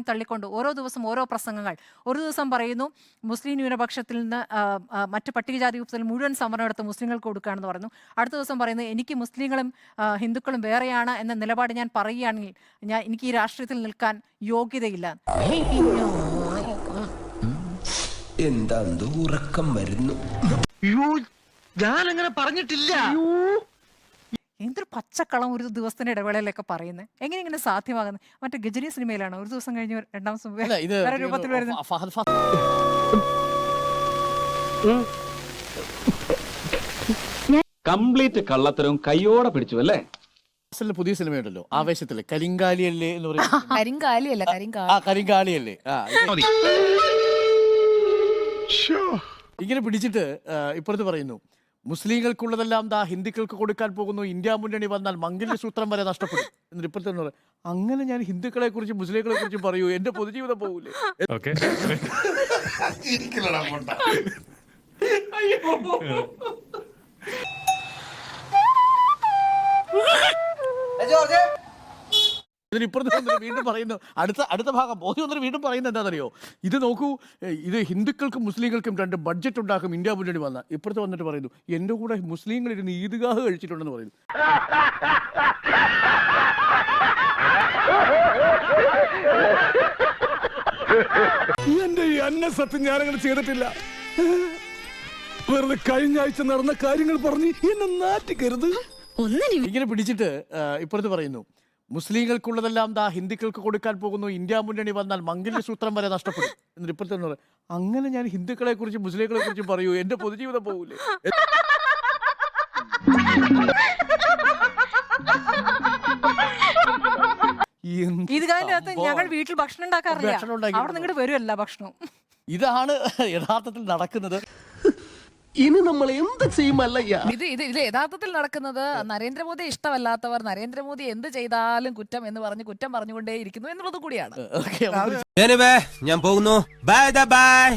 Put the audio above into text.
തള്ളിക്കൊണ്ട് ഓരോ ദിവസം ഓരോ പ്രസംഗങ്ങൾ. ഒരു ദിവസം പറയുന്നു മുസ്ലിം ന്യൂനപക്ഷത്തിൽ നിന്ന് മറ്റ് പട്ടികജാതി വിഭാഗത്തിൽ മുഴുവൻ സംവരണം എടുത്ത് മുസ്ലിങ്ങൾക്ക് കൊടുക്കുകയാണെന്ന് പറയുന്നു. അടുത്ത ദിവസം പറയുന്നു എനിക്ക് മുസ്ലിങ്ങളും ഹിന്ദുക്കളും വേറെയാണ് എന്ന നിലപാട് ഞാൻ പറയുകയാണെങ്കിൽ എനിക്ക് ഈ രാഷ്ട്രീയത്തിൽ നിൽക്കാൻ യോഗ്യതയില്ല. എന്താ ഉറക്കം വരുന്നു? ഞാൻ അങ്ങനെ പറഞ്ഞിട്ടില്ല. എന്തൊരു പച്ചക്കളം ഒരു ദിവസത്തിന്റെ ഇടവേളയിലൊക്കെ പറയുന്നത്. എങ്ങനെ സാധ്യമാകുന്നത്? മറ്റേ ഗജനി സിനിമയിലാണ് ഒരു ദിവസം കഴിഞ്ഞ് രണ്ടാം ദിവസം വേറെ രൂപത്തിൽ വരുന്നത്. കംപ്ലീറ്റ് കള്ളത്തരവും കയ്യോടെ പിടിച്ചു അല്ലേ? പുതിയ സിനിമയുണ്ടല്ലോ ആവേശത്തില് കരിങ്കാലിയല്ലേ എന്ന് പറയുന്നത്. കരിങ്കാലിയല്ലേ ഇങ്ങനെ പിടിച്ചിട്ട് ഇപ്പുറത്ത് പറയുന്നു മുസ്ലിങ്ങൾക്കുള്ളതെല്ലാം ദാ ഹിന്ദുക്കൾക്ക് കൊടുക്കാൻ പോകുന്നു, ഇന്ത്യ മുന്നണി വന്നാൽ മംഗല്യസൂത്രം വരെ നഷ്ടപ്പെടും എന്നിട്ട് ഇപ്പുറത്ത് അങ്ങനെ ഞാൻ ഹിന്ദുക്കളെ കുറിച്ച് മുസ്ലിങ്ങളെ കുറിച്ച് പറയൂ, എന്റെ പൊതുജീവിതം പോകൂലേ? ഇതിനിപ്പുറത്ത് വീണ്ടും പറയുന്നു അടുത്ത ഭാഗം ബോധ്യം വന്നിട്ട് വീണ്ടും പറയുന്നത് എന്താണെന്നറിയോ? ഇത് നോക്കൂ, ഇത് ഹിന്ദുക്കൾക്കും മുസ്ലിങ്ങൾക്കും രണ്ട് ബഡ്ജറ്റ് ഉണ്ടാക്കും ഇന്ത്യ മുന്നണി വന്ന. ഇപ്പുറത്ത് വന്നിട്ട് പറയുന്നു എന്റെ കൂടെ മുസ്ലിങ്ങൾ ഇരുന്ന് ഈദ്ഗാഹ് കഴിച്ചിട്ടുണ്ടെന്ന് പറയുന്നു. എന്റെ ഈ അന്നസത്യം ഞാനങ്ങനെ ചെയ്തിട്ടില്ല. വെറുതെ കഴിഞ്ഞ ആഴ്ച നടന്ന കാര്യങ്ങൾ പറഞ്ഞ് എന്നെ നാറ്റിക്കരുത്. ഇങ്ങനെ പിടിച്ചിട്ട് ഇപ്പുറത്ത് പറയുന്നു മുസ്ലിങ്ങൾക്കുള്ളതെല്ലാം ദാ ഹിന്ദുക്കൾക്ക് കൊടുക്കാൻ പോകുന്നു, ഇന്ത്യ മുന്നണി വന്നാൽ മംഗല്യസൂത്രം വരെ നഷ്ടപ്പെടും എന്നിട്ട് ഇപ്പുറത്ത് അങ്ങനെ ഞാൻ ഹിന്ദുക്കളെ കുറിച്ച് മുസ്ലിങ്ങളെ കുറിച്ച് പറയൂ, എന്റെ പൊതുജീവിതം പോകൂലേ? ഞങ്ങൾ വീട്ടിൽ ഭക്ഷണം ഉണ്ടാക്കാറില്ല, അവിടെ നിങ്ങോട്ട് വരുമല്ല ഭക്ഷണം. ഇതാണ് യഥാർത്ഥത്തിൽ നടക്കുന്നത്. ഇനി നമ്മൾ എന്ത് ചെയ്യുമല്ലയ്യ? ഇത് യഥാർത്ഥത്തിൽ നടക്കുന്നത് നരേന്ദ്രമോദി ഇഷ്ടമല്ലാത്തവർ നരേന്ദ്രമോദി എന്ത് ചെയ്താലും കുറ്റം എന്ന് പറഞ്ഞ് കുറ്റം പറഞ്ഞുകൊണ്ടേ ഇരിക്കുന്നു എന്നുള്ളത് കൂടിയാണ്. ഞാൻ പോകുന്നു. Bye bye.